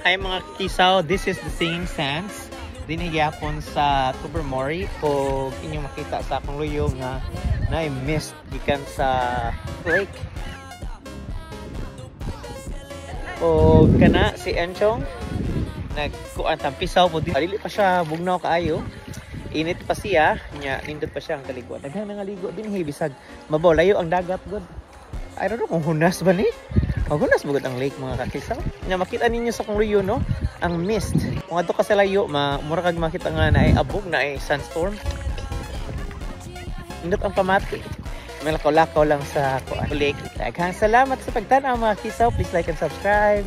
Hi mga kisaw, this is the Singing Sands. Dinigyapon sa Tobermory o inyong makita sa akong luyo nga na mist gikan sa lake. O kana si Enchong nagkuan tampisaw po dili pa siya bugnaw kaayo. Init pa siya, nya nindot pa siya ang kaliguan. Daghang nangaligo dinhi bisag mabaw layo ang dagat gud. I don't know kung hunas ba ni? Magunas bugod ang lake mga kakisaw. Nya makita ninyo sa kung riyo no, ang mist. Kung ato ka sa layo, mura kag makita nga na ay abog na ay sandstorm. Indot ang pamati. May lakaw-lakaw lang sa lake. Daghang salamat sa pagtanaw mga kisaw. Please like and subscribe.